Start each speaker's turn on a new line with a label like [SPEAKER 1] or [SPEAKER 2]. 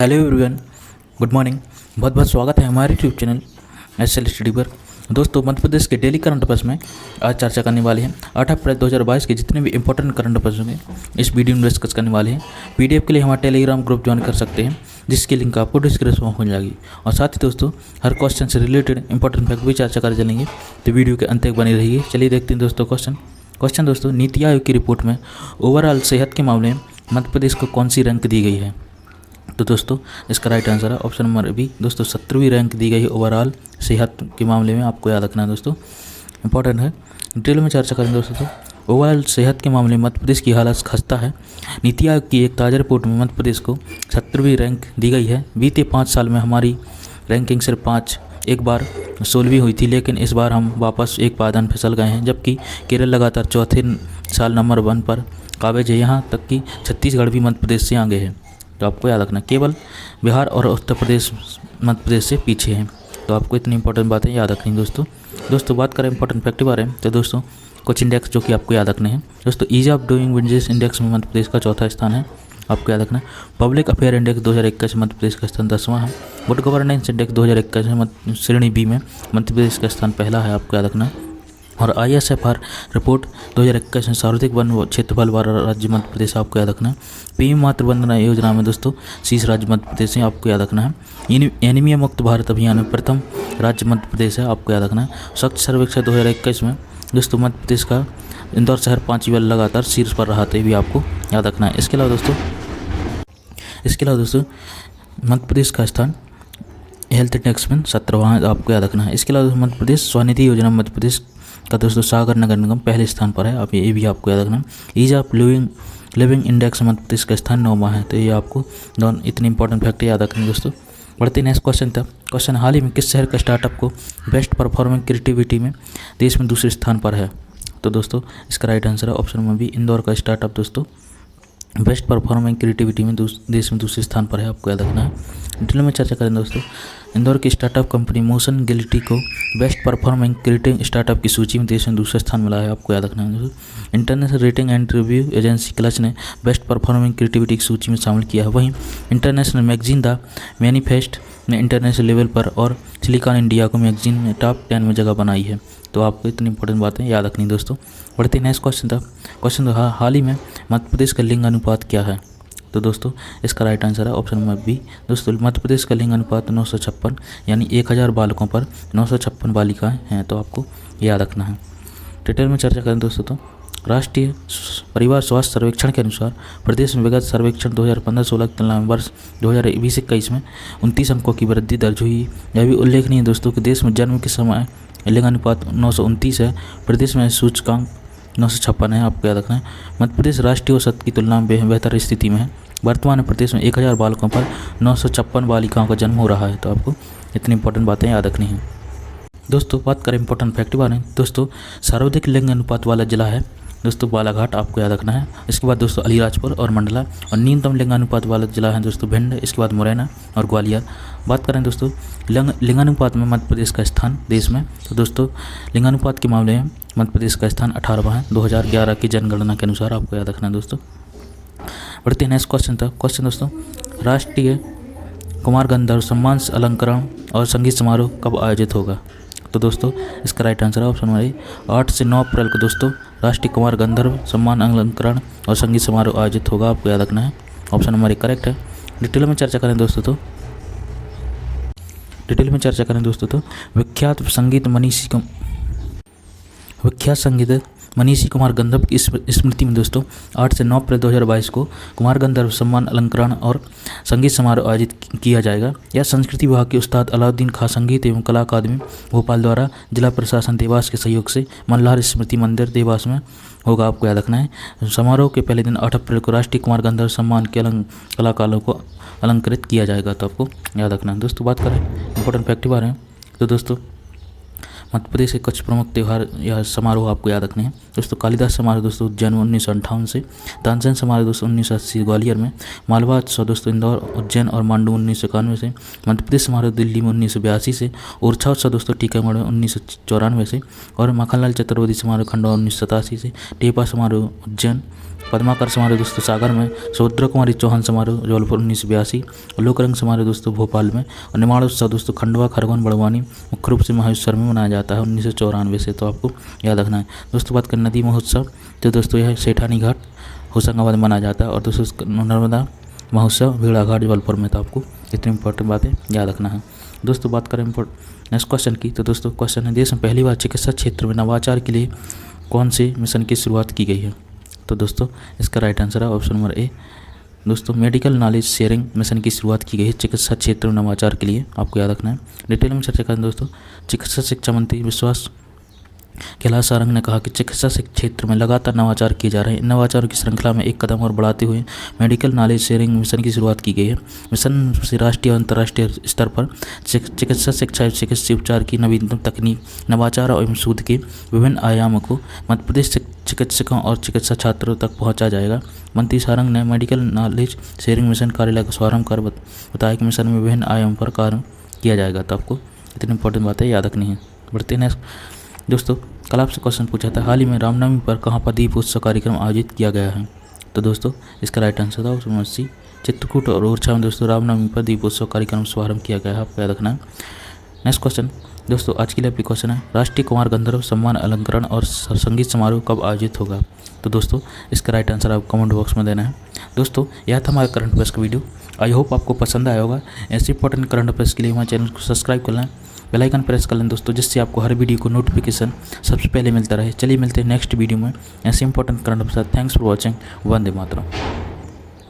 [SPEAKER 1] Hello everyone, good morning. बहुत बहुत स्वागत है हमारे यूट्यूब चैनल एसएल स्टडी पर। दोस्तों, मध्य प्रदेश के डेली करंट अफेयर्स में आज चर्चा करने वाले हैं। 8 अप्रैल 2022 के जितने भी इंपॉर्टेंट करंट अफेयर्स होंगे इस वीडियो में डिस्कस करने वाले हैं। पीडीएफ के लिए हमारा टेलीग्राम ग्रुप ज्वाइन कर सकते हैं, जिसकी लिंक आपको डिस्क्रिप्शन में मिल जाएगी। और साथ ही दोस्तों, हर क्वेश्चन से रिलेटेड इंपॉर्टेंट फैक्ट भी चर्चा कर चलेंगे, तो वीडियो के अंत तक बनी रहिए। चलिए देखते हैं दोस्तों क्वेश्चन दोस्तों, नीति आयोग की रिपोर्ट में ओवरऑल सेहत के मामले में मध्य प्रदेश को कौन सी रैंक दी गई है? तो दोस्तों, इसका राइट आंसर है ऑप्शन नंबर बी। दोस्तों, 17वीं रैंक दी गई है ओवरऑल सेहत के मामले में। आपको याद रखना है दोस्तों, इंपॉर्टेंट है। डिटेल में चर्चा करें दोस्तों, तो ओवरऑल सेहत के मामले में मध्य प्रदेश की हालत खस्ता है। नीति आयोग की एक ताज़ा रिपोर्ट में मध्य प्रदेश को 17वीं रैंक दी गई है। बीते 5 साल में हमारी रैंकिंग सिर्फ एक बार 16वीं हुई थी, लेकिन इस बार हम वापस एक पायदान फिसल गए हैं। जबकि केरल लगातार चौथे साल नंबर 1 पर काबिज है। यहाँ तक कि छत्तीसगढ़ भी मध्य प्रदेश से आगे है। तो आपको याद रखना, केवल बिहार और उत्तर प्रदेश मध्य प्रदेश से पीछे हैं। तो आपको इतनी इंपॉर्टेंट बातें याद रखनी दोस्तों। बात करें इंपॉर्टेंट फैक्ट के बारे में, तो दोस्तों कुछ इंडेक्स जो कि आपको याद रखने हैं। दोस्तों, ease of doing business index में मध्य प्रदेश का चौथा स्थान है, आपको याद रखना। पब्लिक अफेयर इंडेक्स 2021 में मध्य प्रदेश का स्थान 10वां है। गुड गवर्नेंस इंडेक्स 2021 में श्रेणी बी में मध्य प्रदेश का स्थान पहला है, आपको याद रखना। और ISFR रिपोर्ट 2021 में सर्वाधिक वन क्षेत्रफल वाला राज्य मध्य प्रदेश, आपको याद रखना है। पीएम मातृ वंदना योजना में दोस्तों शीर्ष राज्य मध्य प्रदेश है, आपको याद रखना है। एनीमिया मुक्त भारत अभियान में प्रथम राज्य मध्य प्रदेश है, आपको याद रखना है। स्वच्छ सर्वेक्षण 2021 में दोस्तों मध्य प्रदेश का इंदौर शहर 5वीं बार लगातार शीर्ष पर रहा था, ये भी आपको याद रखना है। इसके अलावा दोस्तों मध्य प्रदेश का स्थान हेल्थ इंडेक्स में 17वां, आपको याद रखना है। इसके अलावा मध्य प्रदेश स्वनिधि योजना मध्य प्रदेश का दोस्तों सागर नगर निगम पहले स्थान पर है, आप ये भी आपको याद रखना। Ease of living index Madhya Pradesh का स्थान 9वां है। तो ये आपको दोनों इतने इंपॉर्टेंट फैक्ट याद रखना दोस्तों। बढ़ते नेक्स्ट क्वेश्चन था। क्वेश्चन, हाल ही में किस शहर का स्टार्टअप को बेस्ट परफॉर्मिंग क्रिएटिविटी में देश में दूसरे स्थान पर है? तो दोस्तों, इसका राइट आंसर है ऑप्शन नंबर बी। इंदौर का स्टार्टअप दोस्तों बेस्ट परफॉर्मिंग क्रिएटिविटी में देश में दूसरे स्थान पर है, आपको याद रखना है। डिटेल में चर्चा करें दोस्तों, इंदौर की स्टार्टअप कंपनी मोशन गिलिटी को बेस्ट परफॉर्मिंग क्रिएटिव स्टार्टअप की सूची में देश में दूसरा स्थान मिला है, आपको याद रखना है दोस्तों। International rating and review agency clutch ने बेस्ट परफॉर्मिंग क्रिएटिविटी की सूची में शामिल किया है। वहीं इंटरनेशनल मैगजीन द मैनिफेस्ट ने इंटरनेशनल लेवल पर और सिलिकॉन इंडिया को मैगजीन में टॉप 10 में जगह बनाई है। तो आपको इतनी इंपॉर्टेंट बातें याद रखनी दोस्तों। बढ़ते नेक्स्ट क्वेश्चन था, हाल ही में मध्य प्रदेश का लिंग अनुपात क्या है? तो दोस्तों, इसका राइट आंसर है ऑप्शन नंबर बी। दोस्तों, मध्य प्रदेश का लिंग अनुपात 956, यानी 1000 बालकों पर 956 बालिकाएं हैं। तो आपको याद रखना है। डिटेल में चर्चा करें दोस्तों, तो राष्ट्रीय परिवार स्वास्थ्य सर्वेक्षण के अनुसार प्रदेश में विगत सर्वेक्षण 2015-16 की तुलना में वर्ष 2020-21 में 29 अंकों की वृद्धि दर्ज हुई। यह भी उल्लेखनीय है दोस्तों कि देश में जन्म के समय लिंग अनुपात 929 है, प्रदेश में सूचकांक 956 है, आपको याद रखना है। मध्य प्रदेश राष्ट्रीय औसत की तुलना में बेहतर स्थिति में है। वर्तमान में प्रदेश में 1000 बालकों पर 956 बालिकाओं का जन्म हो रहा है। तो आपको इतनी इंपॉर्टेंट बातें याद रखनी है दोस्तों। बात करें इंपॉर्टेंट फैक्ट बारे में, दोस्तों सर्वाधिक लिंग अनुपात वाला जिला है दोस्तों बालाघाट, आपको याद रखना है। इसके बाद दोस्तों अलीराजपुर और मंडला। और न्यूनतम लिंगानुपात वाला जिला है दोस्तों भिंड, इसके बाद मुरैना और ग्वालियर। बात करें दोस्तों लिंगानुपात में मध्य प्रदेश का स्थान देश में, तो दोस्तों लिंगानुपात के मामले में मध्य प्रदेश का स्थान 18वां है 2011 की जनगणना के अनुसार, आपको याद रखना है दोस्तों। बढ़ते हैं नेक्स्ट क्वेश्चन दोस्तों, राष्ट्रीय कुमार गंधर्व सम्मान अलंकरण और संगीत समारोह कब आयोजित होगा? तो दोस्तों, इसका राइट आंसर है ऑप्शन नंबर ए। 8 से 9 अप्रैल को दोस्तों राष्ट्रीय कुमार गंधर्व सम्मान अलंकरण और संगीत समारोह आयोजित होगा, आपको याद रखना है। ऑप्शन नंबर ए करेक्ट है। डिटेल में चर्चा करें दोस्तों, तो विख्यात संगीत मनीषी कुमार गंधर्व की स्मृति में दोस्तों 8 से 9 अप्रैल 2022 को कुमार गंधर्व सम्मान अलंकरण और संगीत समारोह आयोजित किया जाएगा। यह संस्कृति विभाग के उस्ताद अलाउद्दीन खां संगीत एवं कला अकादमी भोपाल द्वारा जिला प्रशासन देवास के सहयोग से मल्हार स्मृति मंदिर देवास में होगा, आपको याद रखना है। समारोह के पहले दिन 8 अप्रैल को राष्ट्रीय कुमार गंधर्व सम्मान के कलाकारों को अलंकृत किया जाएगा। तो आपको याद रखना है दोस्तों। बात करें इंपॉर्टेंट फैक्ट के बारे में, तो दोस्तों मध्य प्रदेश के कुछ प्रमुख त्यौहार या समारोह आपको याद रखने हैं दोस्तों। कालिदास समारोह दोस्तों जन्म 1958 से, तानसेन समारोह दोस्तों 1980 ग्वालियर में, मालवा उत्सव दोस्तों इंदौर उज्जैन और मांडू 1991 से, मध्य प्रदेश समारोह दिल्ली में 1982 से, ओरछा उत्सव दोस्तों टीकमगढ़ में 1994 से, और माखनलाल चतुर्वेदी समारोह खंडवा 1987 से, टेपा समारोह उज्जैन पद्माकर समारोह दोस्तों सागर में, समुद्र कुमारी चौहान समारोह जबलपुर 1982, लोकरंग समारोह दोस्तों भोपाल में, और निर्माण उत्सव दोस्तों खंडवा खरगोन बड़वानी मुख्य रूप से महाविश्वर में मनाया जाता है 1994 से, तो आपको याद रखना है। दोस्तों बात करें नदी महोत्सव, तो दोस्तों यह सेठानी घाट होशंगाबाद में मनाया जाता है, और दोस्तों नर्मदा महोत्सव भेड़ाघाट जबलपुर में, तो आपको इतनी इंपॉर्टेंट बातें याद रखना है। दोस्तों बात करें नेक्स्ट क्वेश्चन की, तो दोस्तों क्वेश्चन है देश में पहली बार चिकित्सा क्षेत्र में नवाचार के लिए कौन से मिशन की शुरुआत की गई है? तो दोस्तों इसका राइट आंसर है ऑप्शन नंबर ए। दोस्तों मेडिकल नॉलेज शेयरिंग मिशन की शुरुआत की गई है चिकित्सा क्षेत्र में नवाचार के लिए, आपको याद रखना है। डिटेल में चर्चा करें दोस्तों, चिकित्सा शिक्षा मंत्री विश्वास कैलाश सारंग ने कहा कि चिकित्सा क्षेत्र में लगातार नवाचार किए जा रहे हैं। इन नवाचारों की श्रृंखला में एक कदम और बढ़ाते हुए मेडिकल नॉलेज शेयरिंग मिशन की शुरुआत की गई है। मिशन से राष्ट्रीय और अंतर्राष्ट्रीय स्तर पर चिकित्सा शिक्षा एवं चिकित्सीय उपचार की नवीनतम तकनीक, नवाचार एवं शोध के विभिन्न आयामों को मध्य प्रदेश चिकित्सकों और चिकित्सा छात्रों तक पहुँचा जाएगा। मंत्री सारंग ने मेडिकल नॉलेज शेयरिंग मिशन कार्यालय का शुभारंभ कर बताया कि मिशन में विभिन्न आयामों पर कार्य किया जाएगा, तो आपको इतनी इंपॉर्टेंट बातें याद रखनी है। बढ़ते हैं दोस्तों, कल आपसे क्वेश्चन पूछा था हाल ही में रामनवमी पर कहाँ पर दीप उत्सव कार्यक्रम आयोजित किया गया है? तो दोस्तों इसका राइट आंसर था ऑप्शन सी, चित्रकूट और ओरछा में दोस्तों रामनवमी पर दीप उत्सव कार्यक्रम शुभारंभ किया गया है, आपको याद रखना है। नेक्स्ट क्वेश्चन दोस्तों आज के लिए आपकी क्वेश्चन है राष्ट्रीय कुमार गंधर्व सम्मान अलंकरण और संगीत समारोह कब आयोजित होगा? तो दोस्तों इसका राइट आंसर आप कमेंट बॉक्स में देना है। दोस्तों यह था हमारा करंट अफेयर्स का वीडियो, आई होप आपको पसंद आया होगा। ऐसे इंपॉर्टेंट करंट अफेयर्स के लिए हमारे चैनल को सब्सक्राइब कर लें, बेल आइकन प्रेस कर लें दोस्तों, जिससे आपको हर वीडियो को नोटिफिकेशन सबसे पहले मिलता रहे। चलिए मिलते हैं नेक्स्ट वीडियो में ऐसे important current affairs. Thanks for watching. Vande Mataram.